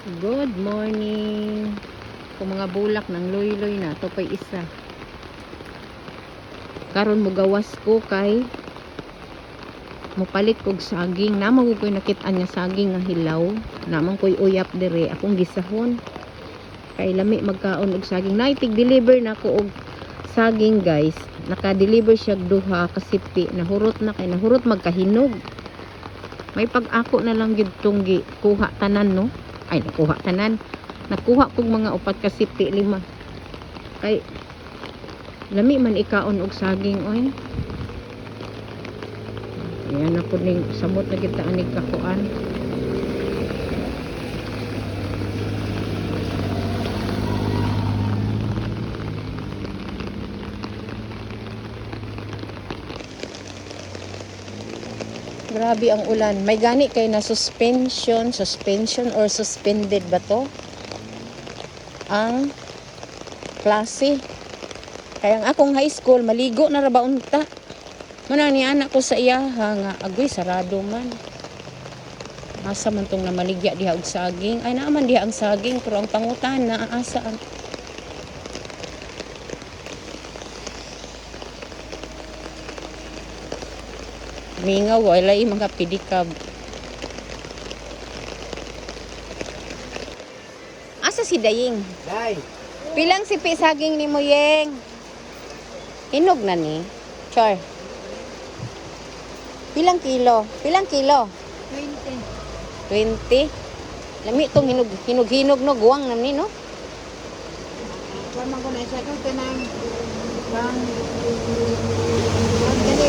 Good morning. Kung mga bulak ng loy-loy na to pay isa. Karon mo gawas ko kay mopalit kog saging. Namo ko nakit-an nga saging nga hilaw. Namang koy uyap dire akong gisahon. Kay lami magkaon og saging. Naitig deliver na ko og saging, guys. Naka-deliver siya duha kasi nahurot na kay nahurot magkahinog. May pag-ako na lang gyud tong kuha tanan, no? Ay, nakuha tanan. Nakuha kog mga upat ka siti 5. Kay lami man ikaon og saging, oy. Ayan ako ning samot na kita anig kakuan. Grabe ang ulan. May gani kay na suspension or suspended ba to? Ang klase. Kaya ang akong high school, maligo na ra ba unta. Muna ni anak ko sa iyaha nga, agoy, sarado man. Asa man tong namaligya diha og saging. Ay, naaman diha ang saging, pero ang pangutan na asa ang mingaw, walay mga pidikab. Asa si Daying? Day. Pilang si saging ni Muyeng? Hinog na ni. Char. Pilang kilo? Pilang kilo? 20. 20. Lami tong hinog no, guwang na ni, no? Kuan man ko na siya kung tinang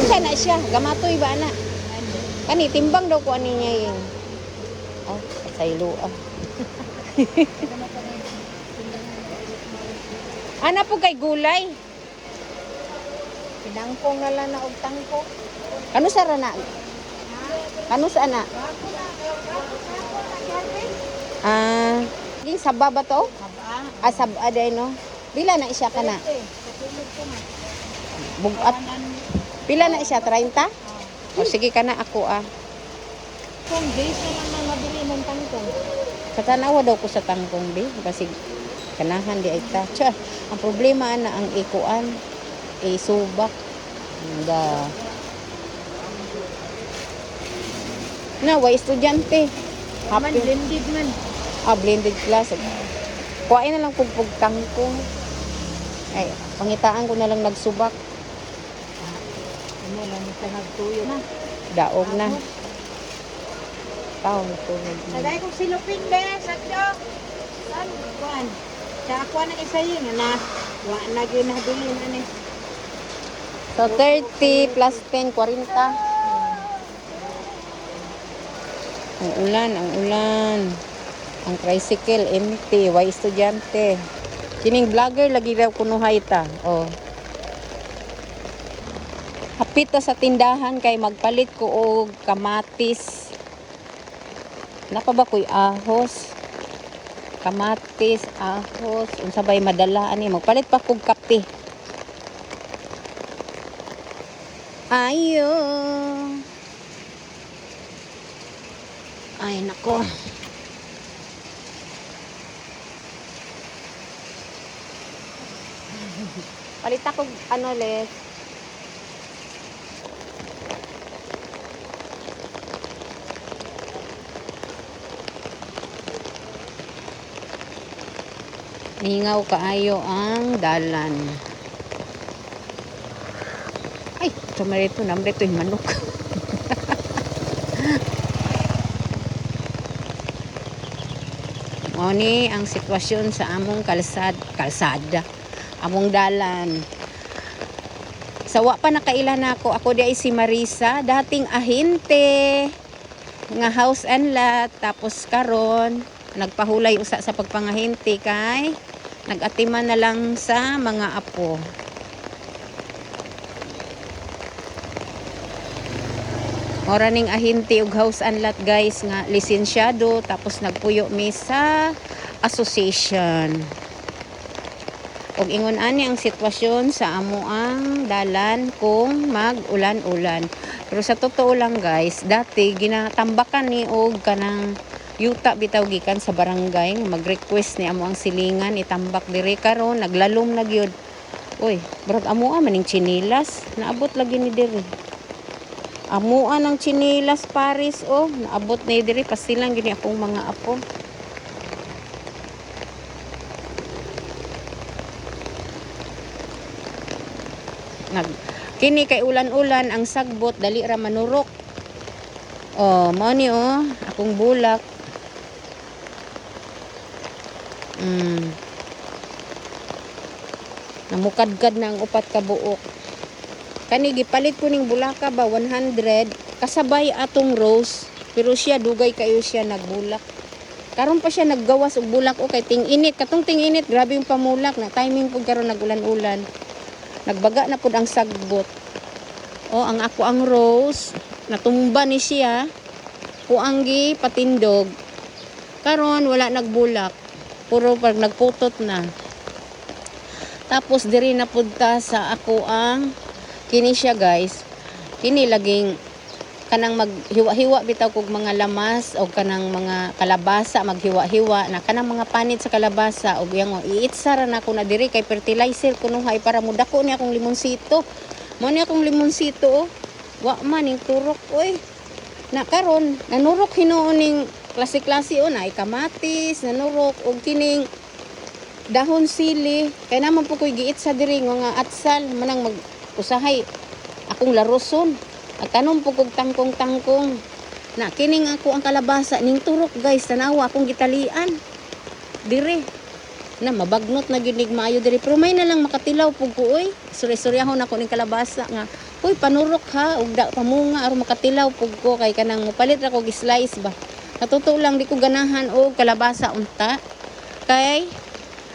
Siya na siya, gamatoy ba na? Kani timbang daw ko ani niya yung. Oh, saylo ah. Ana po kay gulay. pinangkong na lang na og tangko. Ano sa rana? Ano sa ana? Ging saba ba to? Haba. Saba day no. Bila na siya kana? Katulog ko man. Bugat. Pila na siya 30? O sige kana ako ah. Kung days na lang nang mabili mong tangkong. Katanawa daw ko sa tangkong bi kasi kanahan di ay ta. Cha, ang problema na ang ikuan subak. Da. Na way estudyante. Man Happy. blended man. Blended class. Kuhain na lang pugpug tangkong. Ay, pangitaan ko na lang nagsubak. Ano lang ito nagtuyo na. Daog na. Taon to. Sagay kong silupin be, sadyo. San kuan. Sa ako na isa yun na. Wa na gyud nabili na ni. So 30 plus 10, 40. Ang ulan. Ang tricycle empty, way estudyante. Kining vlogger lagi daw kunuhay ta. Oh. Hapit ta sa tindahan kay magpalit ko og kamatis. Napa ba koy ahos? Kamatis, ahos, unsa bay madala ani magpalit pa kog kape. Ayo. Ay nako. Palit ako ano les. Ningaw kaayo ang dalan. Ay, tumarito namre to yung manok. Ni ang sitwasyon sa among kalsada. Among dalan. Sawa pa nakailan ako di ay si Marisa, dating ahente nga house and lot, tapos karon nagpahulay usa sa pagpangahente kay nagatiman na lang sa mga apo. Ora ning ahente og house and lot, guys, nga lisensyado, tapos nagpuyo mi sa association. Og ingon ani ang sitwasyon sa amoang dalan kung mag-ulan-ulan. Pero sa totoo lang, guys, dati ginatambakan ni og kanang yuta bitaw gikan sa barangay mag-request ni amo ang silingan itambak diri karon naglalom na gyud. Uy, brad amo maning chinilas naabot lagi ni diri. Amuan ang chinilas Paris oh, naabot na diri pasilang gini akong mga apo. Kini kay ulan-ulan ang sagbot dali ra manurok. Oh, mao ni oh, akong bulak. Namukadkad na ang upat ka buok. Kani gipalit ko ning bulaka ba 100 kasabay atong rose pero siya dugay kayo siya nagbulak. Karon pa siya naggawas og bulak o kay ting-init katong ting-init grabe yung pamulak na timing pud karon nagulan-ulan. Nagbaga na pud ang sagbot. O ang ako ang rose natumba ni siya kuanggi patindog. Karon wala nagbulak. Puro pag nagputot na. Tapos diri na pud ta sa ako ang kini siya guys. Kini laging kanang maghiwa-hiwa bitaw kog mga lamas o kanang mga kalabasa maghiwa-hiwa na kanang mga panit sa kalabasa og yang iitsara na ko na diri kay fertilizer kunuhay para mudako ni akong limonsito. Mo ni akong limonsito oh. Wa man ning turok oy. Na karon nanurok hinuon ning klase-klase o na kamatis nanurok og kining dahon sili kay naman po ko'y giit sa diri nga atsal manang mag-usahay akong laruson at tanom po kog tangkong-tangkong na kining ako ang kalabasa ning turok guys tanawa akong gitalian diri na mabagnot na gyud maayo diri pero may na lang makatilaw pug ko oy suri-suryahon ako ning kalabasa nga uy panurok ha ug da pamunga aron makatilaw pug ko kay kanang mopalit ra kog slice ba natuto lang di ko ganahan og kalabasa unta kay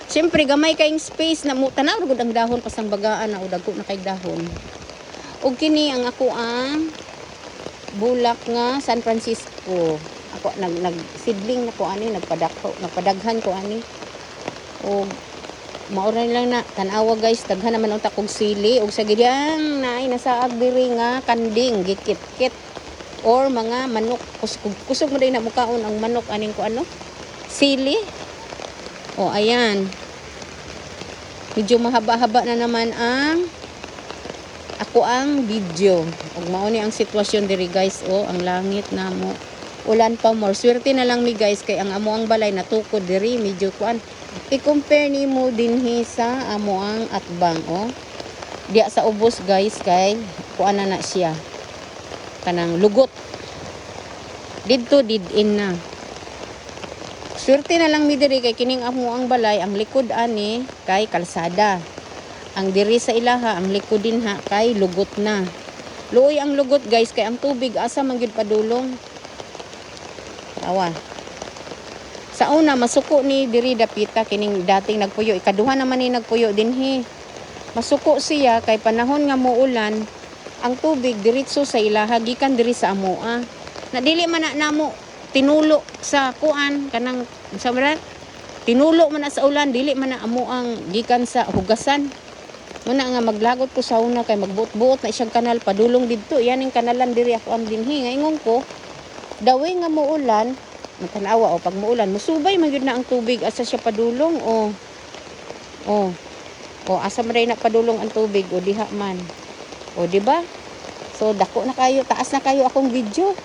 siyempre gamay kayong space na mo tanaw gud ang dahon pasang bagaan na o dagko na kay dahon. Ug kini ang ako ang bulak nga San Francisco. Ako nag-seedling na ko ani nagpadaghan ko ani. Og maura lang na tanawa guys daghan naman unta kog sili ug sa gidang naay nasaag diri nga kanding gikit-kit or mga manok kusog mo din na mukaon ang manok aning ko ano sili. O, ayan. Medyo mahaba-haba na naman ang ako ang video. Ug mao ni ang sitwasyon diri guys. O, ang langit na mo. Ulan pa more. Swerte na lang mi guys kay ang amo ang balay natukod diri medyo kuan. I-compare nimo dinhi sa amo ang atbang. O. Diya sa ubos guys kay kuan na siya. Kanang lugot. Didto did-in na. Swerte na lang mi diri kay kining amo ang balay ang likod ani kay kalsada. Ang diri sa ilaha ang likod din ha kay lugot na. Luoy ang lugot guys kay ang tubig asa man gyud padulong. Awa. Sa una masuko ni diri dapita kining dating nagpuyo ikaduha naman ni nagpuyo dinhi. Masuko siya kay panahon nga muulan ang tubig diretso sa ilaha gikan diri sa amoa. Na dili man na namo tinulo sa kuan kanang sa brad tinulo man na sa ulan dili man na amo ang gikan sa hugasan muna nga maglagot ko sa una kay magbuot-buot na isang kanal padulong didto yan ang kanalan diri ako am dinhi nga ingon ko dawi nga muulan matanawa o pag muulan musubay man gyud na ang tubig asa siya padulong o asa man na padulong ang tubig o diha man o di ba so dako na kayo taas na kayo akong video.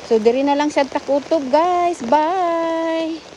So, diri na lang sa takutob, guys. Bye!